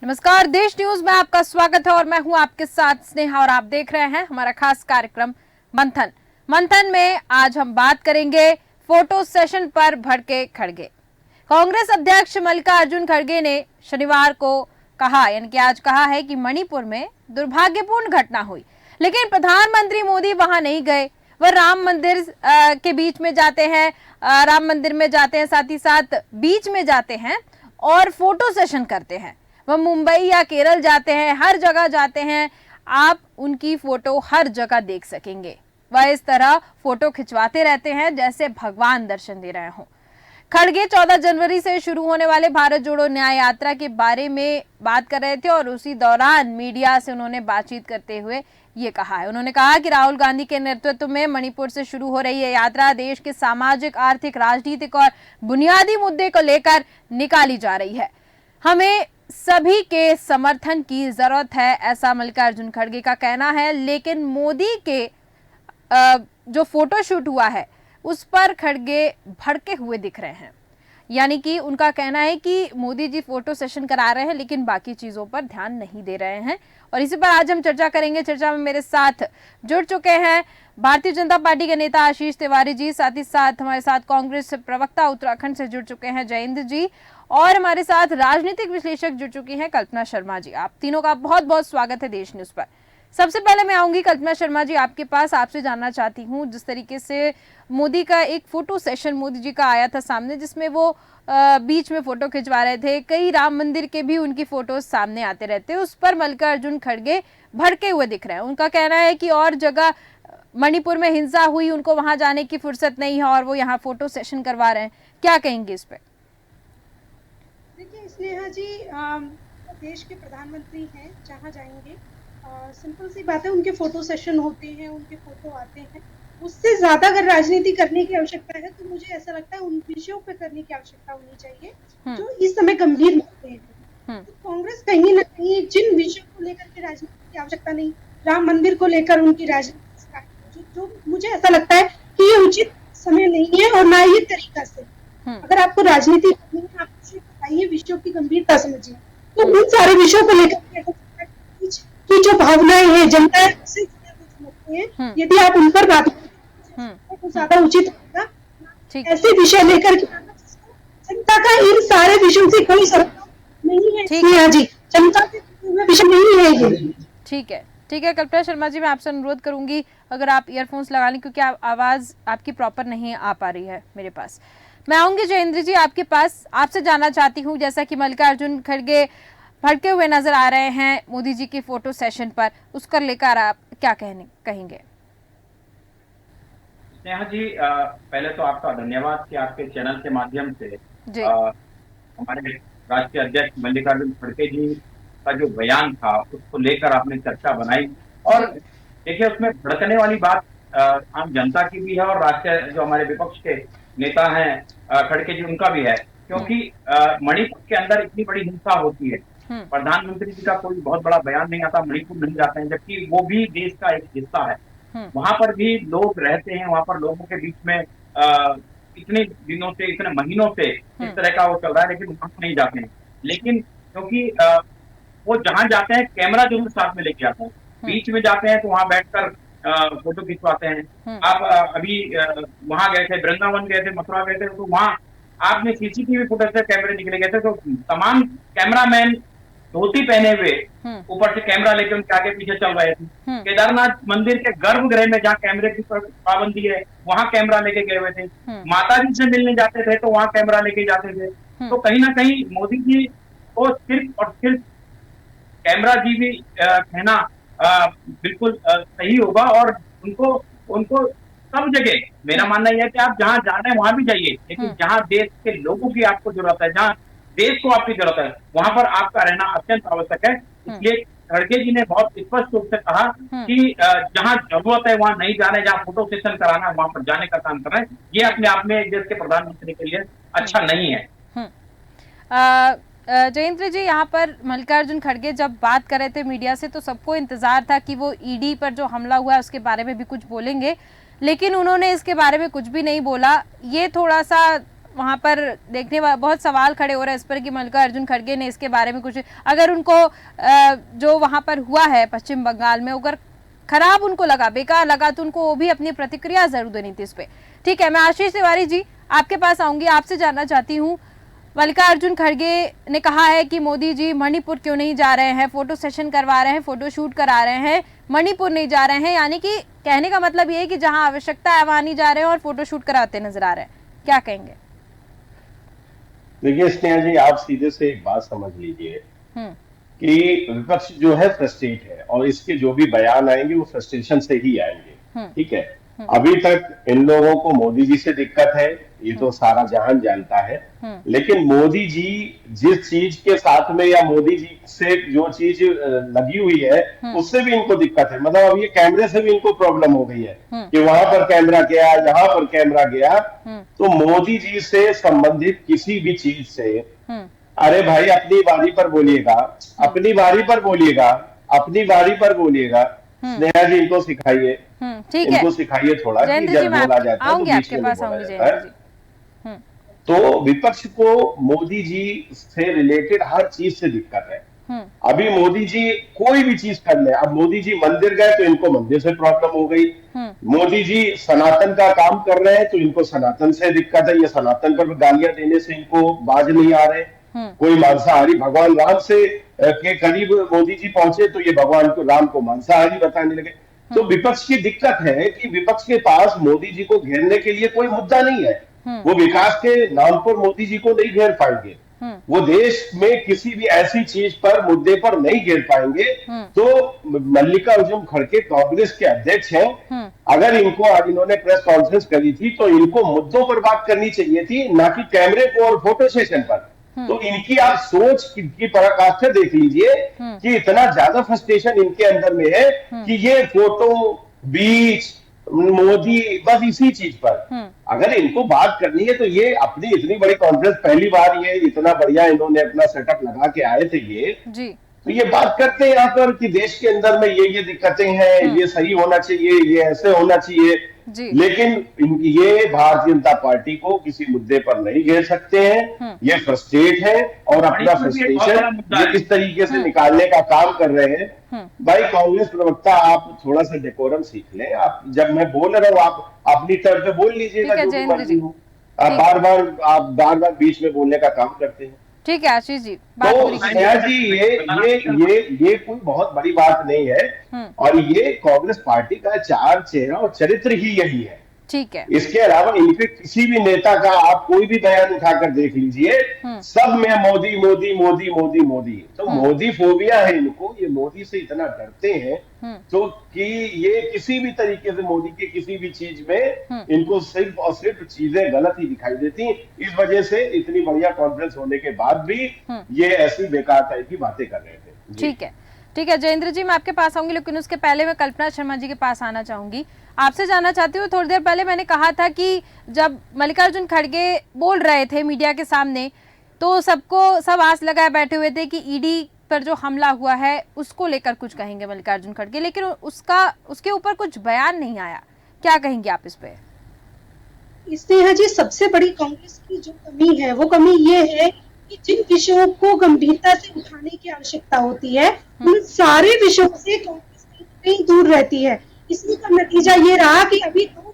नमस्कार, देश न्यूज में आपका स्वागत है और मैं हूं आपके साथ स्नेहा और आप देख रहे हैं हमारा खास कार्यक्रम मंथन। मंथन में आज हम बात करेंगे फोटो सेशन पर भड़के खड़गे। कांग्रेस अध्यक्ष मल्लिकार्जुन खड़गे ने शनिवार को कहा, यानी कि आज कहा है कि मणिपुर में दुर्भाग्यपूर्ण घटना हुई, लेकिन प्रधानमंत्री मोदी वहां नहीं गए। वह राम मंदिर के बीच में जाते हैं, राम मंदिर में जाते हैं, साथ ही साथ बीच में जाते हैं और फोटो सेशन करते हैं। वह मुंबई या केरल जाते हैं, हर जगह जाते हैं, आप उनकी फोटो हर जगह देख सकेंगे। वह इस तरह फोटो खिंचवाते रहते हैं जैसे भगवान दर्शन दे रहे हों। खड़गे 14 जनवरी से शुरू होने वाले भारत जोड़ो न्याय यात्रा के बारे में बात कर रहे थे और उसी दौरान मीडिया से उन्होंने बातचीत करते हुए ये कहा है। उन्होंने कहा कि राहुल गांधी के नेतृत्व में मणिपुर से शुरू हो रही ये यात्रा देश के सामाजिक, आर्थिक, राजनीतिक और बुनियादी मुद्दे को लेकर निकाली जा रही है। हमें सभी के समर्थन की जरूरत है, ऐसा मल्लिकार्जुन खड़गे का कहना है। लेकिन मोदी के जो फोटोशूट हुआ है उस पर खड़गे भड़के हुए दिख रहे हैं, यानी कि उनका कहना है कि मोदी जी फोटो सेशन करा रहे हैं लेकिन बाकी चीजों पर ध्यान नहीं दे रहे हैं। और इसी पर आज हम चर्चा करेंगे। चर्चा में मेरे साथ जुड़ चुके हैं भारतीय जनता पार्टी के नेता आशीष तिवारी जी, साथ ही साथ हमारे साथ कांग्रेस प्रवक्ता उत्तराखंड से जुड़ चुके हैं जयेंद्र जी, और हमारे साथ राजनीतिक विश्लेषक जुड़ चुकी हैं कल्पना शर्मा जी। आप तीनों का बहुत बहुत स्वागत है देश न्यूज पर। सबसे पहले मैं आऊंगी कल्पना शर्मा जी आपके पास, आपसे जानना चाहती हूँ जिस तरीके से मोदी का एक फोटो सेशन मोदी जी का आया था सामने, जिसमें वो बीच में फोटो खिंचवा रहे थे, कई राम मंदिर के भी उनकी फोटोज सामने आते रहते हैं, उस पर मल्लिकार्जुन खड़गे भड़के हुए दिख रहे हैं। उनका कहना है कि और जगह मणिपुर में हिंसा हुई, उनको वहां जाने की फुर्सत नहीं है और वो यहाँ फोटो सेशन करवा रहे हैं। क्या कहेंगे इस पर? देखिए स्नेहा जी, देश के प्रधानमंत्री हैं, जहाँ जाएंगे सिंपल सी बात है, उनके फोटो सेशन होते हैं, उनके फोटो आते हैं। उससे ज्यादा अगर राजनीति करने की आवश्यकता है तो मुझे ऐसा लगता है उन विषयों पे करने की आवश्यकता होनी चाहिए जो इस समय गंभीर मुद्दे हैं। तो कांग्रेस कहीं ना कहीं जिन विषयों को लेकर के राजनीति की आवश्यकता नहीं, राम मंदिर को लेकर उनकी राजनीति जो मुझे ऐसा लगता है कि ये उचित समय नहीं है और ना ये तरीका से। अगर आपको राजनीति करनी है, आप विषय बताइए, विषयों की गंभीरता समझिए। तो उन सारे विषयों को लेकर की जो भावनाएं हैं जनता से जुड़े हैं, यदि आप उन पर बात तो ज्यादा उचित होगा। ऐसे विषय लेकर जनता का इन सारे विषयों से कोई सरोकार नहीं है जी, जनता के विषय नहीं है ये। ठीक है, ठीक है कल्पना शर्मा जी, मैं आपसे अनुरोध करूंगी अगर आप ईयरफोन्स लगा लें, क्योंकि आवाज आपकी प्रॉपर नहीं आ पा रही है मेरे पास। मैं आऊंगी जयेंद्र जी आपके पास, आपसे जानना चाहती हूँ, जैसा कि मल्लिकार्जुन खड़गे भड़के हुए नजर आ रहे हैं मोदी जी की फोटो सेशन पर, उसको लेकर आप क्या कहेंगे? स्नेहा जी, पहले तो आपका धन्यवाद कि आपके चैनल के माध्यम से हमारे राष्ट्रीय अध्यक्ष मल्लिकार्जुन खड़गे जी का जो बयान था उसको लेकर आपने चर्चा बनाई। और देखिए, उसमें भड़कने वाली बात आम जनता की भी है और राष्ट्रीय जो हमारे विपक्ष के नेता हैं खड़गे जी, उनका भी है, क्योंकि मणिपुर के अंदर इतनी बड़ी हिंसा होती है, प्रधानमंत्री जी का कोई बहुत बड़ा बयान नहीं आता, मणिपुर नहीं जाते हैं, जबकि वो भी देश का एक हिस्सा है। वहां पर भी लोग रहते हैं, वहां पर लोगों के बीच में इतने दिनों से, इतने महीनों से इस तरह का वो चल रहा है, लेकिन वहां नहीं जाते हैं। लेकिन क्योंकि वो जहां जाते हैं कैमरा जरूर साथ में लेके आते हैं, बीच में जाते हैं तो वहां बैठकर फोटो खिंचवाते हैं। आप अभी वहां गए थे, वृंदावन गए थे, मथुरा गए थे, तो वहां आपने सीसीटीवी फुटेज से कैमरे निकले गए थे, तो तमाम कैमरामैन धोती पहने हुए ऊपर से कैमरा लेके उनके आगे पीछे चल रहे थे। केदारनाथ मंदिर के गर्भगृह में जहाँ कैमरे की पाबंदी है वहां कैमरा लेके गए हुए थे। माता जी से मिलने जाते थे तो वहां कैमरा लेके जाते थे। तो कहीं ना कहीं मोदी जी को सिर्फ और सिर्फ कैमरा जी भी कहना बिल्कुल सही होगा, और उनको सब जगह मेरा मानना यह है कि आप जहां जा रहे हैं वहां भी जाइए, लेकिन जहां देश के लोगों की आपको जरूरत है, जहां देश को आपकी जरूरत है, वहां पर आपका रहना अत्यंत आवश्यक है। इसलिए खड़गे जी ने बहुत स्पष्ट रूप से कहा कि जहां जरूरत है वहां नहीं जाना है, जहां फोटो सेशन कराना है वहां पर जाने का काम करना है। ये अपने आप में देश के प्रधानमंत्री के लिए अच्छा नहीं है। जयेंद्र जी, यहाँ पर मल्लिकार्जुन खड़गे जब बात कर रहे थे मीडिया से तो सबको इंतजार था कि वो ईडी पर जो हमला हुआ है उसके बारे में भी कुछ बोलेंगे, लेकिन उन्होंने इसके बारे में कुछ भी नहीं बोला। ये थोड़ा सा वहां पर देखने बहुत सवाल खड़े हो रहे हैं इस पर कि मल्लिकार्जुन खड़गे ने इसके बारे में कुछ, अगर उनको जो वहां पर हुआ है पश्चिम बंगाल में, अगर खराब उनको लगा, बेकार लगा, तो उनको वो भी अपनी प्रतिक्रिया जरूर देनी थी इस पे। ठीक है, मैं आशीष तिवारी जी आपके पास आऊंगी, आपसे जानना चाहती हूँ, मल्लिकार्जुन खड़गे ने कहा है कि मोदी जी मणिपुर क्यों नहीं जा रहे हैं, फोटो सेशन करवा रहे हैं, फोटो शूट करा रहे हैं, मणिपुर नहीं जा रहे हैं, यानी कि कहने का मतलब ये है कि जहां आवश्यकता है वहां नहीं जा रहे हैं और फोटो शूट कराते नजर आ रहे हैं। क्या कहेंगे? देखिए स्नेहा जी, आप सीधे से एक बात समझ लीजिए कि विपक्ष जो है फ्रस्ट्रेट है और इसके जो भी बयान आएंगे वो फ्रस्ट्रेशन से ही आएंगे। ठीक है, अभी तक इन लोगों को मोदी जी से दिक्कत है, ये तो सारा जहान जानता है, लेकिन मोदी जी जिस चीज के साथ में या मोदी जी से जो चीज लगी हुई है उससे भी इनको दिक्कत है। मतलब अब ये कैमरे से भी इनको प्रॉब्लम हो गई है कि वहां पर कैमरा गया, यहाँ पर कैमरा गया, तो मोदी जी से संबंधित किसी भी चीज से, अरे भाई अपनी बारी पर बोलिएगा, अपनी बारी पर बोलिएगा, अपनी बारी पर बोलिएगा। स्नेहा जी इनको सिखाइए, इनको सिखाइए थोड़ा कि जब बोला जाता है तो बीच में बोला जाता है। तो विपक्ष को मोदी जी से रिलेटेड हर चीज से दिक्कत है। अभी मोदी जी कोई भी चीज कर ले, अब मोदी जी मंदिर गए तो इनको मंदिर से प्रॉब्लम हो गई, मोदी जी सनातन का काम कर रहे हैं तो इनको सनातन से दिक्कत है, ये सनातन पर गालियां देने से इनको बाज नहीं आ रहे। कोई मांसाहारी, भगवान राम से के करीब मोदी जी पहुंचे तो ये भगवान को, राम को मांसाहारी बताने लगे। तो विपक्ष की दिक्कत है कि विपक्ष के पास मोदी जी को घेरने के लिए कोई मुद्दा नहीं है। वो विकास के नाम पर मोदी जी को नहीं घेर पाएंगे, वो देश में किसी भी ऐसी चीज पर, मुद्दे पर नहीं घेर पाएंगे। तो मल्लिकार्जुन खड़गे कांग्रेस के अध्यक्ष हैं, अगर इनको आज इन्होंने प्रेस कॉन्फ्रेंस करी थी तो इनको मुद्दों पर बात करनी चाहिए थी, ना कि कैमरे को और फोटो सेशन पर। तो इनकी आप सोच की पराकाष्ठा देख लीजिए कि इतना ज्यादा फ्रस्ट्रेशन इनके अंदर में है कि ये फोटो, बीच, मोदी, बस इसी चीज पर अगर इनको बात करनी है तो ये अपनी इतनी बड़ी कॉन्फ्रेंस, पहली बार ये इतना बढ़िया इन्होंने अपना सेटअप लगा के आए थे ये जी। तो ये बात करते हैं यहाँ पर कि देश के अंदर में ये दिक्कतें हैं, ये सही होना चाहिए, ये ऐसे होना चाहिए, लेकिन ये भारतीय जनता पार्टी को किसी मुद्दे पर नहीं घेर सकते हैं। ये फ्रस्ट्रेट है और अपना फ्रस्ट्रेशन ये किस तरीके से निकालने का काम कर रहे हैं। भाई कांग्रेस प्रवक्ता, आप थोड़ा सा डेकोरम सीख लें। आप जब मैं बोल रहा हूँ आप अपनी तरफ से बोल लीजिएगा, जो भी मर्जी हो। आप बार बार बीच में बोलने का काम करते हैं। ठीक है आशीष जी, तो स्नेहा जी ये कोई बहुत बड़ी बात नहीं है और ये कांग्रेस पार्टी का चार चेहरा और चरित्र ही यही है। ठीक है, इसके अलावा इनके किसी भी नेता का आप कोई भी बयान उठाकर देख लीजिए, सब में मोदी मोदी मोदी मोदी मोदी। तो मोदी फोबिया है इनको, ये मोदी से इतना डरते हैं तो कि ये किसी भी तरीके से मोदी के किसी भी चीज में इनको सिर्फ और सिर्फ चीजें गलत ही दिखाई देती। इस वजह से इतनी बढ़िया कॉन्फ्रेंस होने के बाद भी ये ऐसी बेकार टाइप की बातें कर रहे थे। ठीक है, ठीक है जयेंद्र जी, मैं आपके पास आऊंगी, लेकिन उसके पहले मैं कल्पना शर्मा जी के पास आना चाहूंगी। आपसे जानना चाहती हूँ, थोड़ी देर पहले मैंने कहा था कि जब मल्लिकार्जुन खड़गे बोल रहे थे मीडिया के सामने तो सब आस लगाए बैठे हुए थे कि ईडी पर जो हमला हुआ है उसको लेकर कुछ कहेंगे मल्लिकार्जुन खड़गे, लेकिन उसके ऊपर कुछ बयान नहीं आया। क्या कहेंगे आप इस पे? स्नेहा जी, सबसे बड़ी कांग्रेस की जो कमी है वो कमी ये है कि जिन विषयों को गंभीरता से उठाने की आवश्यकता होती है उन सारे विषयों से कांग्रेस कहीं दूर रहती है। इसी का नतीजा ये रहा कि अभी 2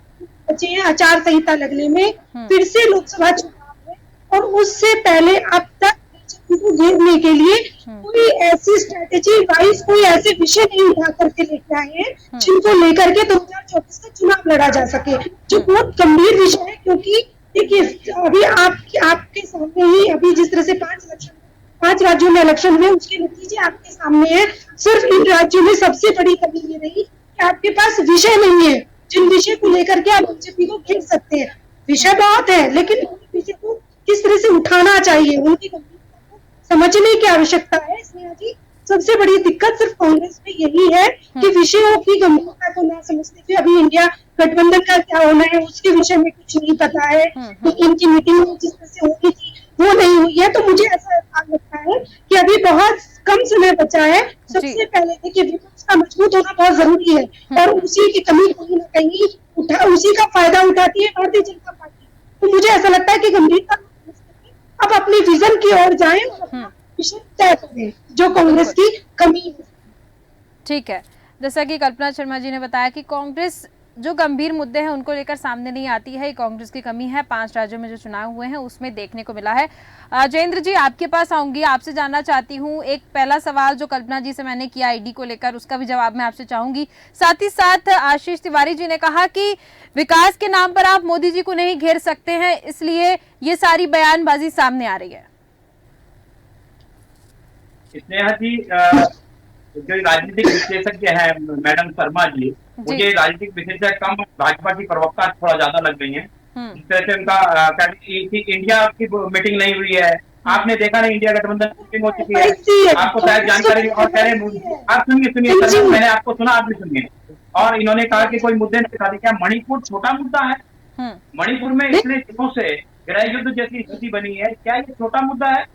बचे हैं आचार संहिता लगने में, फिर से लोकसभा चुनाव है और उससे पहले अब तक बीजेपी को घेरने के लिए कोई ऐसी स्ट्रेटेजी वाइज कोई ऐसे विषय नहीं उठा करके लेके आए हैं जिनको लेकर के 2024 का चुनाव लड़ा जा सके, जो बहुत गंभीर विषय है। क्योंकि देखिए अभी आपके सामने ही अभी जिस तरह से 5 राज्यों में इलेक्शन हुए उसके नतीजे आपके सामने है। सिर्फ इन राज्यों में सबसे बड़ी कमी ये रही कि आपके पास विषय नहीं है जिन विषय को लेकर के आप बीजेपी को घेर सकते हैं। विषय बहुत है लेकिन विषय को किस तरह से उठाना चाहिए, उनकी गंभीरता को समझने की आवश्यकता है। स्नेहा जी, सबसे बड़ी दिक्कत सिर्फ कांग्रेस में यही है कि विषयों की गंभीरता को ना समझते हुए अभी इंडिया गठबंधन का क्या होना है उसके विषय में कुछ नहीं पता है। इनकी मीटिंग जिस तरह से होनी थी वो नहीं हुई है। तो मुझे ऐसा लगता है कि अभी बहुत कम समय बचा है। सबसे पहले देखिए विपक्ष का मजबूत होना बहुत जरूरी है और उसी की कमी कहीं ना कहीं उसी का फायदा उठाती है भारतीय जनता पार्टी। तो मुझे ऐसा लगता है कि गंभीरता अब अपनी विजन की ओर जाएं और अपना विजन तय करें जो कांग्रेस की कमी है। ठीक है, जैसा कि कल्पना शर्मा जी ने बताया कि कांग्रेस जो गंभीर मुद्दे हैं उनको लेकर सामने नहीं आती है, कांग्रेस की कमी है। 5 राज्यों में जो चुनाव हुए हैं उसमें देखने को मिला है। जयेंद्र जी, आपके पास आऊंगी, आपसे जानना चाहती हूं, एक पहला सवाल जो कल्पना जी से मैंने किया ईडी को लेकर, उसका भी जवाब मैं आपसे चाहूंगी। साथ ही साथ आशीष तिवारी जी ने कहा कि विकास के नाम पर आप मोदी जी को नहीं घेर सकते हैं, इसलिए ये सारी बयानबाजी सामने आ रही है। स्नेहा जी, जो राजनीतिक विशेषज्ञ है मैडम शर्मा जी, मुझे राजनीतिक विशेषज्ञ कम, भाजपा की प्रवक्ता थोड़ा ज्यादा लग गई है। जिस तरह से उनका इंडिया की मीटिंग नहीं हुई है, आपने देखा नहीं, इंडिया गठबंधन मीटिंग हो चुकी है, आपको शायद जानकारी, और कह रहे, आप सुनिए, मैंने आपको सुना, आप भी सुनिए। और इन्होंने कहा कि कोई मुद्दे नहीं दिखा, क्या मणिपुर छोटा मुद्दा है? मणिपुर में इतने दिनों से गृह युद्ध जैसी स्थिति बनी है, क्या ये छोटा मुद्दा है?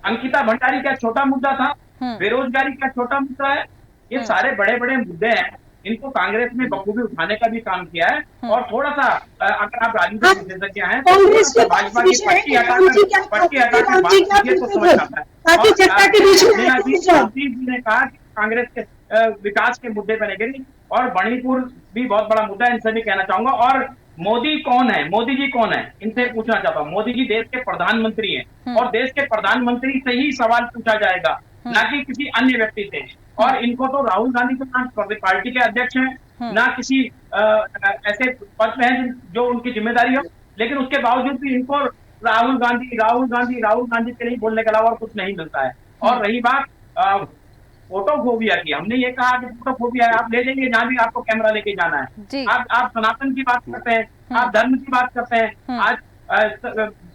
अंकिता भंडारी क्या छोटा मुद्दा था? बेरोजगारी क्या छोटा मुद्दा है? ये सारे बड़े बड़े मुद्दे हैं, इनको कांग्रेस ने बखूबी उठाने का भी काम किया है। और थोड़ा सा अगर आप राजनीतिक विशेषज्ञ हैं तो भाजपा की पट्टी हटाकर बात कीजिए तो समझ आता है। जी ने कहा कि कांग्रेस के विकास के मुद्दे पर नहीं गिरी, और मणिपुर भी बहुत बड़ा मुद्दा है, इनसे भी कहना चाहूंगा। और मोदी कौन है, मोदी जी कौन है, इनसे पूछना चाहता हूँ। मोदी जी देश के प्रधानमंत्री हैं, और देश के प्रधानमंत्री से ही सवाल पूछा जाएगा, ना कि किसी अन्य व्यक्ति से। और इनको तो राहुल गांधी के नाम पार्टी के अध्यक्ष हैं, ना किसी ऐसे पद में है जो उनकी जिम्मेदारी हो, लेकिन उसके बावजूद भी इनको राहुल गांधी के लिए बोलने के अलावा और कुछ नहीं मिलता है। और रही बात फोटोफोबिया की, हमने ये कहा कि फोटोफोबिया है, आप ले जाइए जहां भी आपको कैमरा लेके जाना है। आप सनातन की बात करते हैं, आप धर्म की बात करते हैं, आज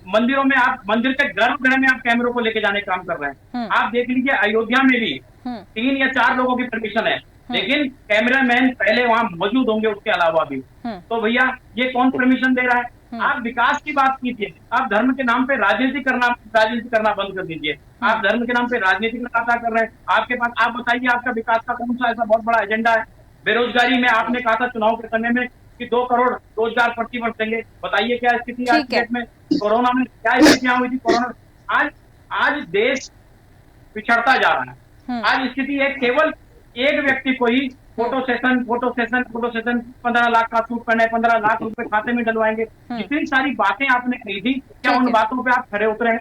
मंदिरों में, आप मंदिर के गर्भगृह में आप कैमरों को लेके जाने का काम कर रहे हैं। आप देख लीजिए, अयोध्या में भी 3 या 4 लोगों की परमिशन है, लेकिन कैमरामैन पहले वहां मौजूद होंगे उसके अलावा भी। तो भैया ये कौन परमिशन दे रहा है? आप विकास की बात कीजिए, आप धर्म के नाम पे राजनीति करना बंद कर दीजिए। आप धर्म के नाम पे राजनीति लगातार कर रहे हैं। आपके पास, आप बताइए, आपका विकास का कौन सा ऐसा बहुत बड़ा एजेंडा है? बेरोजगारी में आपने कहा था चुनाव के समय में कि 2 करोड़ रोजगार प्रति वर्ष देंगे, बताइए क्या स्थिति आज डेट में? कोरोना में क्या स्थितियां हुई थी? कोरोना आज देश पिछड़ता जा रहा है। आज स्थिति है, केवल एक व्यक्ति को ही फोटो सेशन 15 लाख का सूट पहने, 15 लाख रुपए खाते में डलवाएंगे। जितनी सारी बातें आपने कही थी, क्या उन बातों पे आप खड़े उतरे हैं?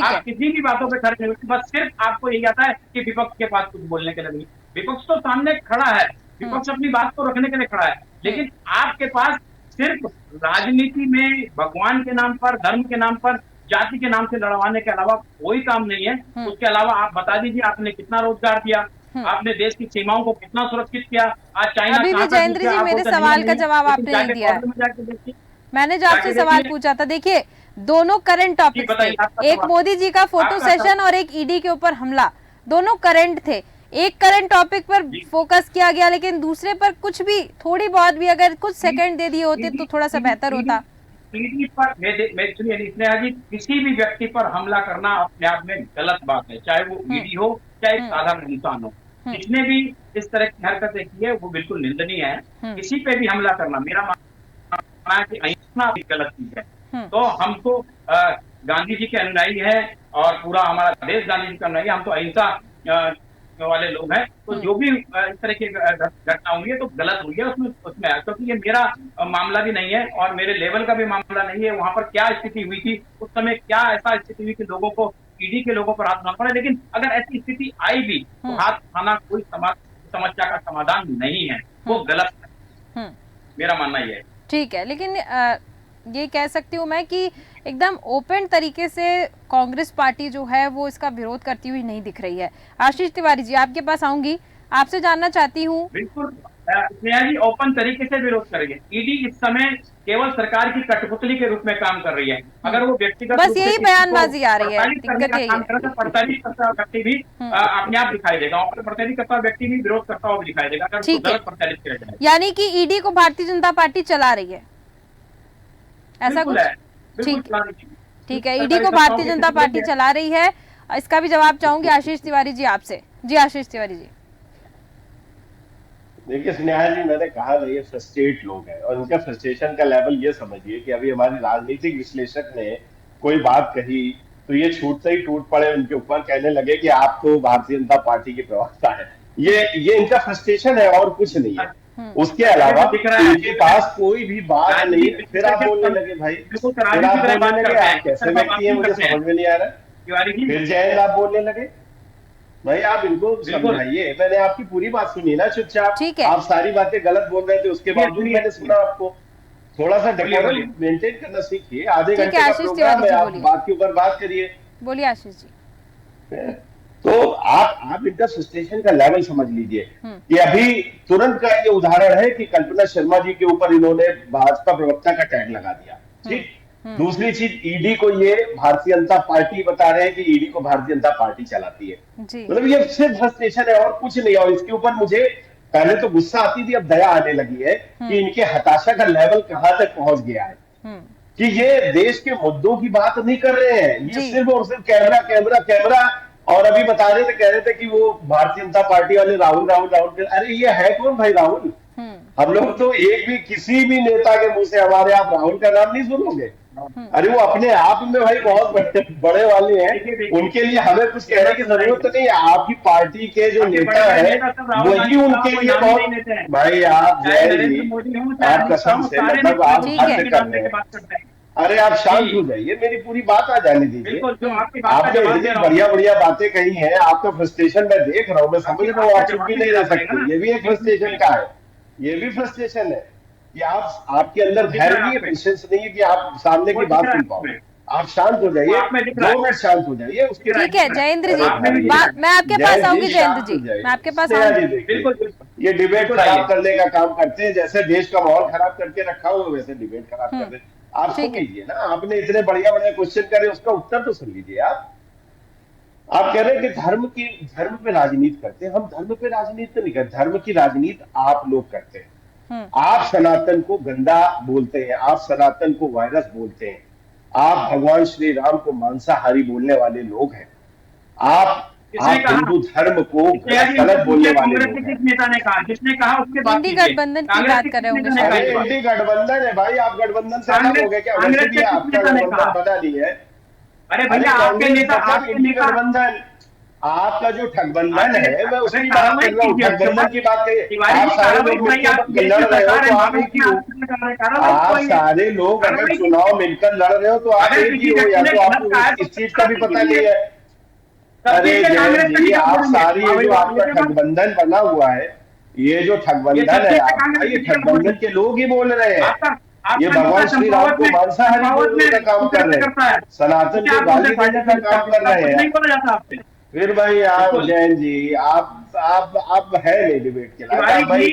आप किसी भी बातों पे खड़े नहीं उतरे, बस सिर्फ आपको यही आता है कि विपक्ष के पास कुछ बोलने के लिए नहीं। विपक्ष तो सामने खड़ा है, विपक्ष अपनी बात को रखने के लिए खड़ा है, लेकिन आपके पास सिर्फ राजनीति में भगवान के नाम पर, धर्म के नाम पर, जाति के नाम से लड़वाने के अलावा कोई काम नहीं है। उसके अलावा आप बता दीजिए, आपने कितना रोजगार दिया, आपने देश की सीमाओं को कितना सुरक्षित किया? आज चाइना, अभी भी जयेंद्र जी मेरे सवाल का जवाब आपने नहीं दिया है। मैंने जो आपसे सवाल पूछा था, देखिए दोनों करंट टॉपिक थे, एक मोदी जी का फोटो सेशन और एक ईडी के ऊपर हमला, दोनों करंट थे। एक करंट टॉपिक पर फोकस किया गया, लेकिन दूसरे पर कुछ भी, थोड़ी बहुत भी अगर कुछ सेकंड दे दिए होते तो थोड़ा सा बेहतर होता। ईडी पर स्नेहा जी, किसी भी व्यक्ति पर हमला करना अपने आप में गलत बात है, चाहे वो ईडी हो, चाहे साधारण इंसान हो। जिसने भी इस तरह की हरकतें की है वो बिल्कुल निंदनीय है। किसी पे भी हमला करना, मेरा मानना है कि अहिंसा भी गलत चीज है। तो हम तो गांधी जी के अनुयायी है, और पूरा हमारा देश गांधी जी का अनुयायी, हम तो अहिंसा वाले लोग हैं। तो जो भी इस तरह की घटना हुई है तो गलत हुई है, उसमें क्योंकि ये मेरा मामला भी नहीं है और मेरे लेवल का भी मामला नहीं है। वहां पर क्या स्थिति हुई थी उस समय, क्या ऐसा स्थिति हुई कि लोगों को, ईडी के लोगों पर हाथ उठाना पड़ा? लेकिन अगर ऐसी स्थिति आई भी तो हाथ उठाना कोई समस्या का समाधान नहीं है, वो गलत है, मेरा मानना ये है। ठीक है, लेकिन ये कह सकती हूँ मैं कि एकदम ओपन तरीके से कांग्रेस पार्टी जो है वो इसका विरोध करती हुई नहीं दिख रही है। आशीष तिवारी जी, आपके पास आऊंगी, आपसे जानना चाहती हूँ। बिल्कुल स्नेहा जी, ओपन तरीके से विरोध करेंगे। ईडी इस समय केवल सरकार की कठपुतली के रूप में काम कर रही है। अगर वो व्यक्तिगत, बस यही बयानबाजी आ रही है, दिक्कत यही है। प्रताड़ित करता व्यक्ति भी अपने आप दिखाई देगा, और प्रताड़ित करता व्यक्ति भी विरोध करता हुआ दिखाई देगा अगर उसको गलत प्रताड़ित किया जाए। यानी कि ईडी को भारतीय जनता पार्टी चला रही है, ऐसा कुछ? ठीक है, ईडी को भारतीय जनता पार्टी चला रही है, इसका भी जवाब चाहूंगी आशीष तिवारी जी आपसे। जी आशीष तिवारी जी। देखिए स्नेहा जी, मैंने कहा ना, ये फ्रस्ट्रेट लोग हैं और इनका फ्रस्ट्रेशन का लेवल ये समझिए कि अभी हमारे राजनीतिक विश्लेषक ने कोई बात कही तो ये छूटते ही टूट पड़े उनके ऊपर, कहने लगे कि आप तो भारतीय जनता पार्टी के प्रवक्ता है। ये इनका फ्रस्ट्रेशन है और कुछ नहीं है। उसके अलावा इनके पास कोई भी बात नहीं है। फिर आप बोलने लगे भाई, फिर आप बोलने लगे आप कैसे व्यक्ति हैं, मुझे समझ में नहीं आ रहा। फिर जयंत आप बोलने लगे। भाई आप इनको समझाइए, मैंने आपकी पूरी बात सुनी ना चुपचाप। ठीक है, आप सारी बातें गलत बोल रहे थे, उसके बावजूद मैंने सुना आपको। थोड़ा सा डेकोरम मेंटेन करना सीखिए। आधे घंटे का प्रोग्राम है, आप बात के ऊपर बात करिए। बोलिए आशीष जी। तो आप इनका फ्रस्ट्रेशन का लेवल समझ लीजिए कि अभी तुरंत का ये उदाहरण है कि कल्पना शर्मा जी के ऊपर इन्होंने भाजपा प्रवक्ता का टैग लगा दिया। ठीक। दूसरी चीज, ईडी को ये भारतीय जनता पार्टी बता रहे हैं कि ईडी को भारतीय जनता पार्टी चलाती है। मतलब ये सिर्फ फ्रस्ट्रेशन है और कुछ नहीं। और इसके ऊपर मुझे पहले तो गुस्सा आती थी, अब दया आने लगी है कि इनके हताशा का लेवल कहां तक पहुंच गया है कि ये देश के मुद्दों की बात नहीं कर रहे हैं। ये सिर्फ और सिर्फ कैमरा कैमरा कैमरा। और अभी बता रहे थे, कह रहे थे कि वो भारतीय जनता पार्टी वाले राहुल राहुल राहुल। अरे ये है कौन भाई राहुल? हम लोग तो एक भी किसी भी नेता के मुंह से हमारे आप राहुल का नाम नहीं सुनोगे। अरे वो अपने आप में भाई बहुत बड़े वाले हैं, उनके लिए हमें कुछ कहने की जरूरत तो नहीं है। आपकी पार्टी के जो नेता है वही उनके लिए बहुत। भाई आप जय जी, आप कसम से मतलब आप हद कर रहे हैं। अरे आप शांत हो जाइए, मेरी पूरी बात आ जाने दीजिए। आपने इतनी बढ़िया बढ़िया बातें कही हैं, आपका फ्रस्ट्रेशन मैं देख रहा हूँ, मैं समझ रहा हूँ, आप चुप भी नहीं रह सकते। ये भी एक फ्रस्ट्रेशन का है, ये भी फ्रस्ट्रेशन है कि आपके अंदर धैर्य नहीं है, पेशेंस नहीं है कि आप सामने की बात सुन पाओ। आप शांत हो जाइए, 2 मिनट शांत हो जाइए। उसके ठीक है जयेंद्र जी, मैं आपके पास आऊंगी। जयेंद्र जी, मैं आपके पास आऊंगी। ये डिबेट खराब करने का काम करते हैं, जैसे देश का माहौल खराब करके रखा हुआ वैसे डिबेट खराब कर रहे हैं। आप सुन लीजिए ना, आपने इतने बढ़िया बढ़िया क्वेश्चन करे, उसका उत्तर तो सुन लीजिए। आप कह रहे हैं कि धर्म पे राजनीति करते हैं। हम धर्म पे राजनीति नहीं करते, धर्म की राजनीति आप लोग करते हैं। आप सनातन को गंदा बोलते हैं, आप सनातन को वायरस बोलते हैं, आप भगवान श्री राम को मांसाहारी बोलने वाले लोग हैं, आप हिंदू धर्म को गलत बोलने वाले लोग हैं। नेता ने कहा, जिसने कहा उसके बाद इंडी गठबंधन की बात कर रहे होंगे। इंडी गठबंधन है भाई, आप गठबंधन से अलग हो गए क्या? वैसे भी आपका गठबंधन बना नहीं है। अरे भैया आपके नेता इंडी गठबंधन, आपका जो ठगबंधन है मैं उसकी बात कर रहा हूँ। ठगबंधन की बात करिए। आप सारे लोग मिलकर लड़ रहे हो तो आप एक ही हो। आप सारे लोग अगर चुनाव मिलकर लड़ रहे हो तो आप एक ही हो, या तो आपको इस चीज का भी पता नहीं है। अरे जय जी, आप सारी जो आपका ठगबंधन बना हुआ है, ये जो ठगबंधन है आपका, ये ठगबंधन के लोग ही बोल रहे हैं। ये भगवान श्री राम को मांसाहारी बोलने का काम कर रहे हैं, सनातन को गाली देने का काम कर रहे हैं। फिर भाई आप जैन जी, आप है नहीं डिबेट के लिए भाई।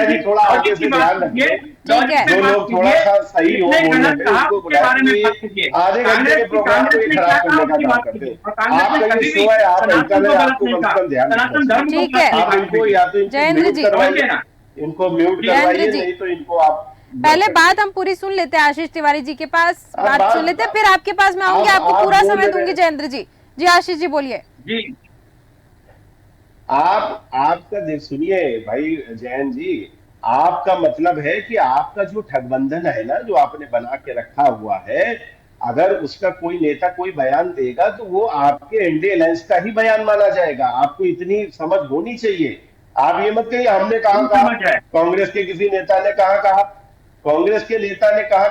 जी थोड़ा आगे से ध्यान रखिए, जो लोग थोड़ा सा सही हो बोलने में उनको बुलाइए। आधे घंटे के प्रोग्राम को खराब करने का काम करते हैं। आपका ये शो है, आप अंकल है, आपको कम से कम ध्यान रखना। ठीक है, आप इनको या तो इनको म्यूट करवाइए, नहीं तो इनको आप पहले बात हम पूरी सुन लेते हैं। आशीष तिवारी जी के पास बात सुन लेते हैं, फिर आपके पास मैं आऊंगी, आपको पूरा समय दूंगी। जयेंद्र जी, जी आशीष जी बोलिए। जी आपका सुनिए भाई जैन जी, आपका मतलब है कि आपका जो ठगबंधन है ना, जो आपने बना के रखा हुआ है, अगर उसका कोई नेता कोई बयान देगा तो वो आपके इंडिया अलायंस का ही बयान माना जाएगा। आपको इतनी समझ होनी चाहिए। आप ये मत कहिए हमने कहा, कांग्रेस के किसी नेता ने कहा, कांग्रेस के नेता ने कहा।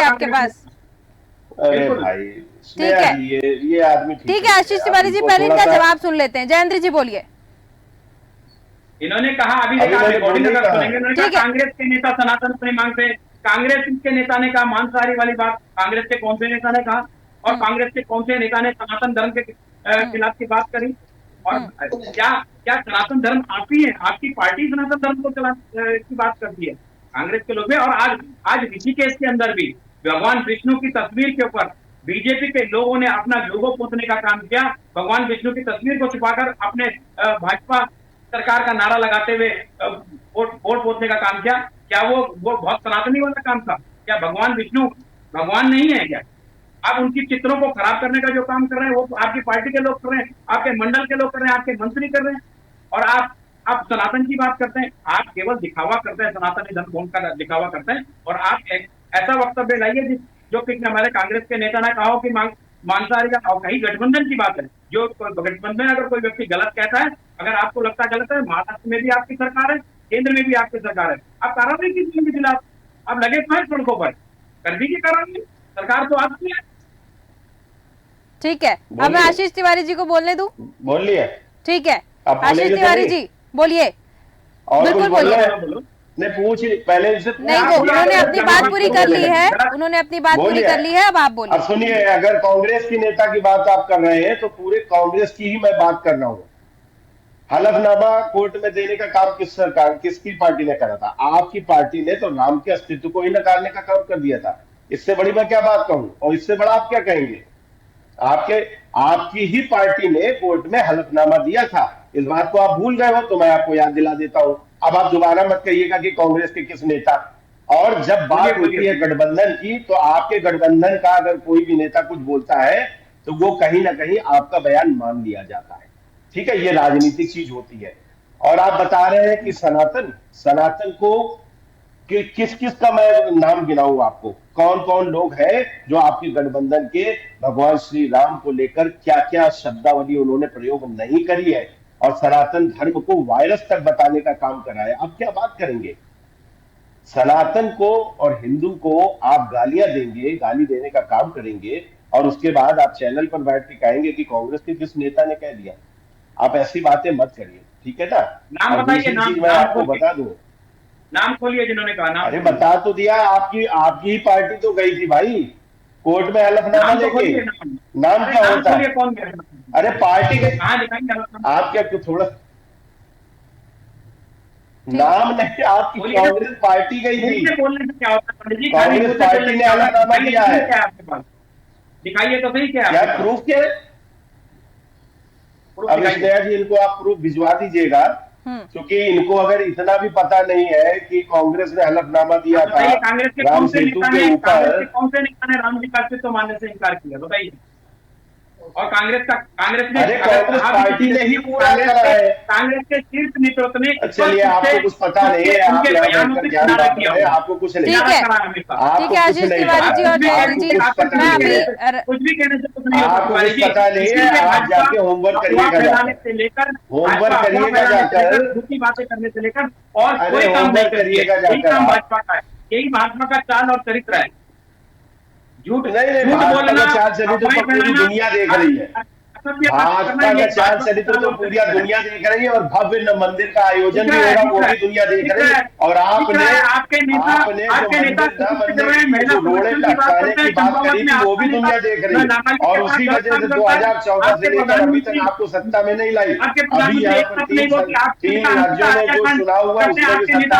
आपके पास। अरे भाई ठीक है, ये आदमी ठीक है। आशीष तिवारी जी, पहले इनका जवाब सुन लेते हैं। जयेंद्र जी बोलिए। इन्होंने कहा कांग्रेस के नेता सनातन अपनी मांग पे, कांग्रेस के नेता ने कहा मांसाहारी वाली बात, कांग्रेस के कौन से नेता ने कहा, और कांग्रेस के कौन से नेता ने सनातन धर्म के खिलाफ की बात करी? और क्या सनातन धर्म आप ही है, आपकी पार्टी सनातन धर्म को की बात करती है? कांग्रेस के लोग भी। और आज ऋषिकेश के अंदर भी भगवान विष्णु की तस्वीर के ऊपर बीजेपी के लोगों ने अपना लोगो पोतने का काम किया। भगवान विष्णु की तस्वीर को छुपाकर अपने भाजपा सरकार का नारा लगाते हुए वोट पोतने का काम किया। क्या वो बहुत सनातनी वाला काम था? क्या भगवान विष्णु भगवान नहीं है क्या? आप उनकी चित्रों को खराब करने का जो काम कर रहे हैं वो आपकी पार्टी के लोग कर रहे हैं, आपके मंडल के लोग कर रहे हैं, आपके मंत्री कर रहे हैं। और आप सनातन की बात करते हैं, आप केवल दिखावा करते हैं, सनातनी धर्म का दिखावा करते हैं, और आप ऐसा वक्तव्य लाइए जो कि हमारे कांग्रेस के नेता ने कहा हो कि मांसाहारी का, और कहीं गठबंधन की बात है, जो गठबंधन अगर कोई व्यक्ति गलत कहता है, अगर आपको लगता है गलत है, महाराष्ट्र में भी आपकी सरकार है, केंद्र में भी आपकी सरकार है, आप कार्रवाई कीजिए उनके खिलाफ। आप लगे तो हैं सड़कों पर, कर दीजिए कार्रवाई, सरकार तो आपकी है। ठीक है, अब मैं आशीष तिवारी जी को बोलने दूं। बोलिए। ठीक है, आप आशीष तिवारी जी बोलिए। बिल्कुल बोलिए। नहीं पूछ पहले से नहीं, वो उन्होंने अपनी बात पूरी कर ली है, उन्होंने अपनी बात पूरी कर ली है, अब आप बोलिए। अब सुनिए, अगर कांग्रेस की नेता की बात आप कर रहे हैं तो पूरे कांग्रेस की ही मैं बात कर रहा हूँ। हलफनामा कोर्ट में देने का काम किस सरकार, किसकी पार्टी ने करा था? आपकी पार्टी ने तो राम के अस्तित्व को ही नकारने का काम कर दिया था। इससे बड़ी मैं क्या बात कहूं, और इससे बड़ा आप क्या कहेंगे? आपकी ही पार्टी ने कोर्ट में हलफनामा दिया था। इस बात को आप भूल गए हो तो मैं आपको याद दिला देता हूं। अब आप दोबारा मत कहिएगा कि कांग्रेस के किस नेता। और जब बात होती है गठबंधन की, तो आपके गठबंधन का अगर कोई भी नेता कुछ बोलता है तो वो कहीं ना कहीं आपका बयान मान लिया जाता है। ठीक है, ये राजनीतिक चीज होती है। और आप बता रहे हैं कि सनातन को किस किस का मैं नाम गिनाऊं आपको? कौन कौन लोग हैं जो आपके गठबंधन के भगवान श्री राम को लेकर क्या क्या शब्दावली उन्होंने प्रयोग नहीं करी है, और सनातन धर्म को वायरस तक बताने का काम करा है। अब क्या बात करेंगे? सनातन को और हिंदू को आप गालियां देंगे, गाली देने का काम करेंगे, और उसके बाद आप चैनल पर बैठ के कहेंगे कि कांग्रेस के किस नेता ने कह दिया। आप ऐसी बातें मत करिए, ठीक है ना? नाम बताइए, नाम मैं आपको बता दूं, नाम खोलिए जिन्होंने कहा नाम। अरे बता तो दिया, आपकी ही पार्टी तो गई थी भाई कोर्ट में हलफनामा लेके। नाम क्या होता है? कौन? अरे पार्टी के आप क्या थोड़ा नाम नहीं, आपकी कांग्रेस पार्टी गई थी। बोलने से क्या होता है पंडित जी? कांग्रेस पार्टी ने हलफनामा किया है। आपके पास दिखाइए तो सही, क्या प्रूफ क्या है? अब स्नेहा जी, इनको आप प्रूफ भिजवा दीजिएगा, क्योंकि इनको अगर इतना भी पता नहीं है कि कांग्रेस ने हलफनामा दिया था राम सेतु के ऊपर। कौन से नेता ने राम जी का अस्तित्व मानने से इनकार किया बताइए? और कांग्रेस ने, अरे कांग्रेस पार्टी ने ही पूरा करा है। कांग्रेस के शीर्ष नेतृत्व ने। चलिए, आपको कुछ पता नहीं है, आप ज्ञान बांट रहे हैं, आपको कुछ नहीं। ठीक है आशीष तिवारी जी और जयंत जी, मैं अभी कुछ भी कहने से कुछ नहीं आपको कुछ पता नहीं है। आप जाके होमवर्क करिएगा, से लेकर होमवर्क करिएगा जाकर, झूठी बातें करने से लेकर और कोई काम होमवर्क नहीं करिएगा यही जाकर। काम भाजपा का है, यही भाजपा का चाल और चरित्र है। झूठ नहीं, भाजपा का चाल चरित्र तो पूरी दुनिया देख रही है। भाजपा का चाल चरित्र तो पूरी दुनिया देख रही है, और भव्य मंदिर का आयोजन भी होगा वो भी दुनिया देख रही है। और आपने जो रोड़े लटकाने की बात करी थी वो भी दुनिया देख रही है, और उसी वजह से 2014 से लेकर अभी तक आपको सत्ता में नहीं लाई। अभी यहाँ पर 3 राज्यों में जो चुनाव हुआ उसमें भी सत्ता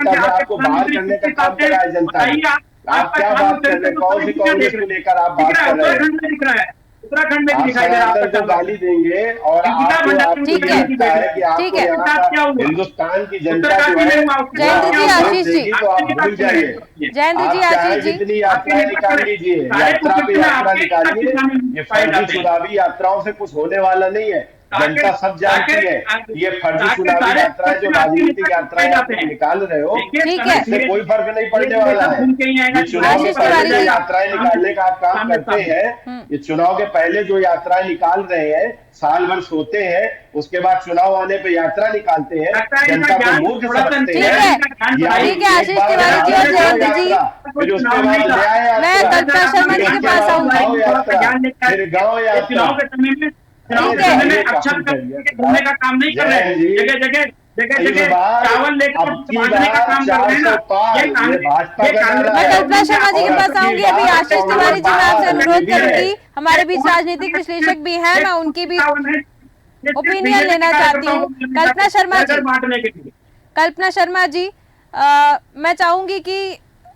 में आपको बाहर करने का काम करा है जनता ने। आप क्या बात कर रहे हैं? कौन सी कांग्रेस को लेकर आप बात कर रहे हैं? उत्तराखंड में आप सनातन को गाली देंगे, और आपको लगता है कि आपको यहाँ हिंदुस्तान की जनता जो है जयंत जी, आशीष जी, तो आप भूल जाइए। जयंत जी, आशीष जी, जितनी यात्राएं निकाल लीजिए, यात्रा पे यात्रा निकालिए, ये फर्जी चुनावी यात्राओं से कुछ होने वाला नहीं है। जनता सब जानती है ये फर्जी चुनावी यात्रा है, जो राजनीतिक यात्राएं आप निकाल रहे हो, इससे कोई फर्क नहीं पड़ने वाला है। ये चुनाव के पहले जो यात्राएं निकालने का आप काम करते हैं, ये चुनाव के पहले जो यात्राएं निकाल रहे हैं, साल भर सोते हैं, उसके बाद चुनाव आने पे यात्रा निकालते हैं, जनता को मूर्ख समझते हैं। ठीक है आशीष तिवारी जी और जयंत जी, फिर उसके बाद मैं कल्पना शर्मा जी के पास आऊंगी। फिर गाँव यात्रा, अक्षर ढूंढने का काम नहीं कर रहे, जगह चावल लेकर बांटने का काम कर रहे हैं। मैं कल्पना शर्मा जी के पास आऊंगी। अभी आशीष तिवारी जी, मैं आपसे अनुरोध करूंगी, हमारे बीच राजनीतिक विश्लेषक भी हैं, मैं उनकी भी ओपिनियन लेना चाहती हूँ। कल्पना शर्मा जी, कल्पना शर्मा जी, मैं चाहूंगी कि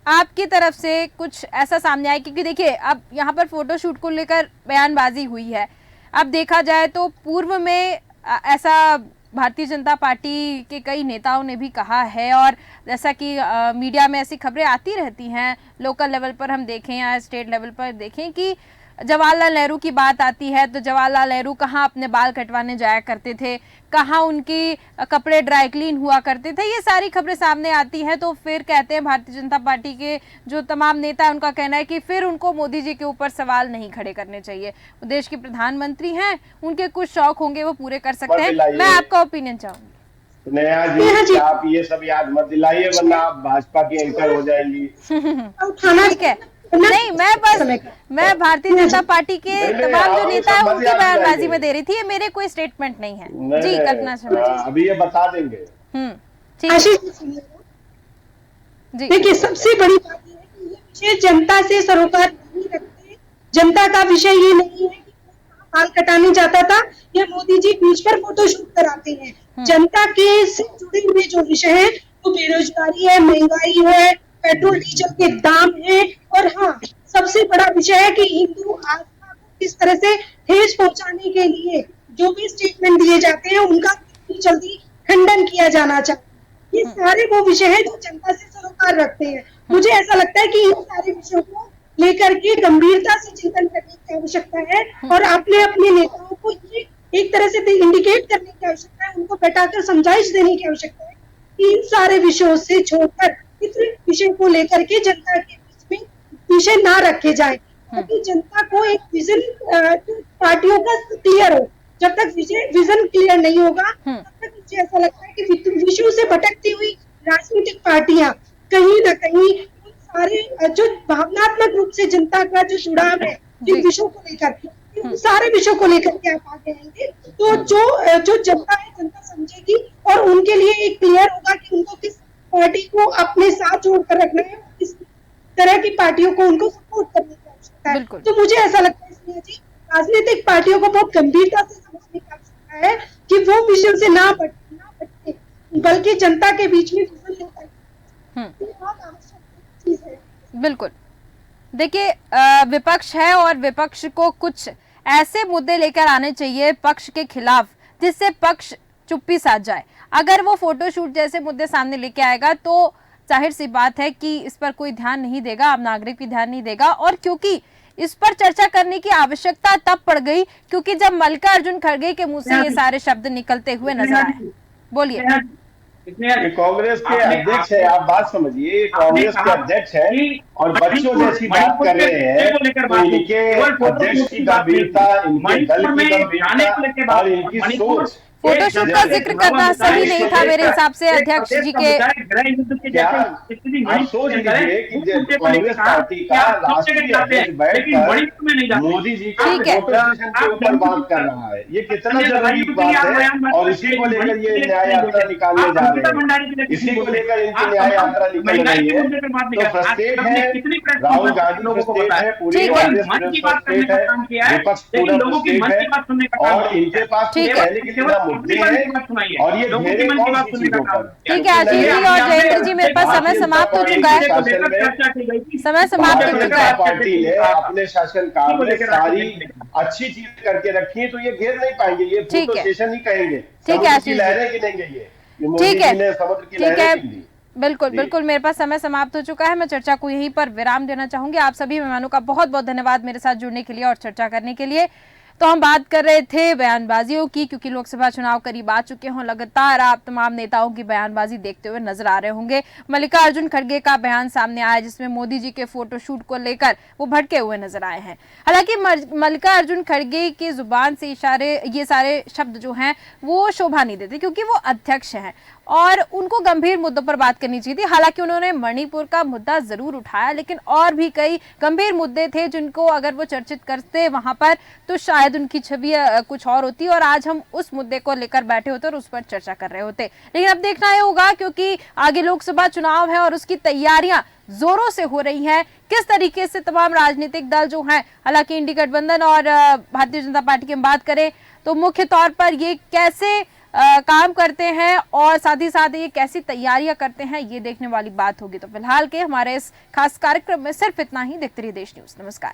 आपकी तरफ से कुछ ऐसा सामने आए, क्योंकि देखिए अब यहाँ पर फोटोशूट को लेकर बयानबाजी हुई है। अब देखा जाए तो पूर्व में ऐसा भारतीय जनता पार्टी के कई नेताओं ने भी कहा है, और जैसा कि मीडिया में ऐसी खबरें आती रहती हैं, लोकल लेवल पर हम देखें या स्टेट लेवल पर देखें, कि जवाहरलाल नेहरू की बात आती है तो जवाहरलाल नेहरू कहाँ अपने बाल कटवाने जाया करते थे, कहाँ उनकी कपड़े ड्राई क्लीन हुआ करते थे, ये सारी खबरें सामने आती हैं। तो फिर कहते हैं भारतीय जनता पार्टी के जो तमाम नेता है उनका कहना है कि फिर उनको मोदी जी के ऊपर सवाल नहीं खड़े करने चाहिए। वो देश के प्रधानमंत्री हैं, उनके कुछ शौक होंगे वो पूरे कर सकते हैं। मैं आपका ओपिनियन चाहूंगी। नेहा जी, आप ये सब याद मत दिलाइए वरना आप भाजपा की एंकर हो जाएंगी। ठीक है, नहीं मैं भारतीय जनता पार्टी के तमाम जो नेता है उनकी बयानबाजी में दे रही थी, ये मेरे कोई स्टेटमेंट नहीं है। जी कल्पना शर्मा जी, अभी ये बता देंगे। जी देखिए, सबसे बड़ी बात ये है कि ये विषय जनता से सरोकार नहीं रखते। जनता का विषय ये नहीं है कि बाल कटाने जाता था या मोदी जी बीच पर फोटोशूट कराते हैं। जनता के से जुड़े हुए जो विषय है वो बेरोजगारी है, महंगाई है, पेट्रोल डीजल के दाम है, और हाँ सबसे बड़ा विषय है कि हिंदू आस्था को किस तरह से ठेस पहुंचाने के लिए जो भी स्टेटमेंट दिए जाते हैं उनका जल्दी खंडन किया जाना चाहिए। ये सारे वो विषय है जो जनता से सरोकार रखते हैं। मुझे ऐसा लगता है कि इन सारे विषयों को लेकर के गंभीरता से चिंतन करने की आवश्यकता है और आपने अपने नेताओं को ये एक तरह से इंडिकेट करने की आवश्यकता है, उनको बैठाकर समझाइश देने की आवश्यकता है कि इन सारे विषयों से छोड़कर इस विषय को लेकर के जनता के बीच में विषय ना रखे जाए, ताकि जनता को एक विजन पार्टियों का क्लियर हो। जब तक विजन क्लियर नहीं होगा तब तक मुझे ऐसा लगता है कि विषयों से भटकती हुई राजनीतिक पार्टियां कहीं ना कहीं उन सारे जो भावनात्मक रूप से जनता का जो जुड़ाव है इन विषयों को लेकर, इन सारे विषयों को लेकर के आप आगे आएंगे तो जो जनता है, जनता समझेगी और उनके लिए एक क्लियर होगा कि उनको किस पार्टी को अपने साथ जोड़कर रखना है, किस तरह की पार्टियों को उनको सपोर्ट करने की आवश्यकता है। तो मुझे ऐसा लगता है इसलिए जी राजनीतिक पार्टियों को बहुत गंभीरता से समझने की आवश्यकता है कि वो विषयों से ना भटके बल्कि जनता के बीच में विजन लेकर बहुत आवश्यक चीज है। बिल्कुल, देखिए विपक्ष है और विपक्ष को कुछ ऐसे मुद्दे लेकर आने चाहिए पक्ष के खिलाफ जिससे पक्ष चुप्पी साध जाए। अगर वो फोटोशूट जैसे मुद्दे सामने लेके आएगा तो जाहिर सी बात है कि इस पर कोई ध्यान नहीं देगा, आम नागरिक भी ध्यान नहीं देगा। और क्योंकि इस पर चर्चा करने की आवश्यकता तब पड़ गई क्योंकि जब मल्लिकार्जुन खड़गे के मुंह से ये सारे शब्द निकलते हुए नजर आए। बोलिए। कांग्रेस के अध्यक्ष है, आप बात समझिए, कांग्रेस के अध्यक्ष है और बच्चों जैसी बात कर रहे हैं तो इनके अध्यक्ष की गंभीरता, इनके दल की गंभीरता और इनकी सोच। फोटोशूट का जिक्र करना सही नहीं था मेरे हिसाब से अध्यक्ष जी के। आप सोच लीजिए कि कांग्रेस पार्टी का राष्ट्रीय अध्यक्ष बैठकर मोदी जी के फोटोशूट के ऊपर बात कर रहा है, ये कितना जरूरी बात है। और इसी को लेकर ये न्याय यात्रा निकालने जा रहे हैं, इसी को लेकर इनकी न्याय यात्रा निकल रही है। तो फ्रस्ट्रेट है राहुल गांधी, फ्रस्ट्रेट है पूरी कांग्रेस, फ्रस्ट्रेट है विपक्ष पूरा फ्रस्ट्रेट है और इनके पास पहले की तरह मुद्दे हैं और ये घेरे कौन सी चीजों पर। ठीक है आशीष जी और जयेंद्र जी, मेरे पास समय समाप्त हो चुका है। समय समाप्त हो चुका है। पार्टी ने अपने शासनकाल में सारी अच्छी चीज करके रखी है तो ये घेर नहीं पाएंगे, ये फोटो सेशन ही कहेंगे। ठीक है आशीष, लहरें गिनेंगे ये ठीक है, समुद्र की लहरें गिनी। बिल्कुल बिल्कुल, मेरे पास समय समाप्त हो चुका है। मैं चर्चा को यहीं पर विराम देना चाहूंगी। आप सभी मेहमानों का बहुत बहुत धन्यवाद मेरे साथ जुड़ने के लिए और चर्चा करने के लिए। तो हम बात कर रहे थे बयानबाजियों की, क्योंकि लोकसभा चुनाव करीब आ चुके हों। लगातार आप तमाम नेताओं की बयानबाजी देखते हुए नजर आ रहे होंगे। मल्लिकार्जुन खड़गे का बयान सामने आया जिसमें मोदी जी के फोटोशूट को लेकर वो भड़के हुए नजर आए हैं। हालांकि मल्लिकार्जुन खड़गे की जुबान से ये सारे शब्द जो हैं वो शोभा नहीं देते क्योंकि वो अध्यक्ष हैं और उनको गंभीर मुद्दों पर बात करनी चाहिए थी। हालांकि उन्होंने मणिपुर का मुद्दा जरूर उठाया, लेकिन और भी कई गंभीर मुद्दे थे जिनको अगर वो चर्चित करते वहां पर तो शायद उनकी छवि कुछ और होती और आज हम उस मुद्दे को लेकर बैठे होते और उस पर चर्चा कर रहे होते। लेकिन अब देखना यह होगा क्योंकि आगे लोकसभा चुनाव है और उसकी तैयारियां जोरों से हो रही हैं। किस तरीके से तमाम राजनीतिक दल जो हैं, हालांकि इंडी गठबंधन और भारतीय जनता पार्टी की हम बात करें तो मुख्य तौर पर ये कैसे काम करते हैं और साथ ही साथ ये कैसी तैयारियां करते हैं, ये देखने वाली बात होगी। तो फिलहाल के हमारे इस खास कार्यक्रम में सिर्फ इतना ही। देखते रहिए देश न्यूज़। नमस्कार।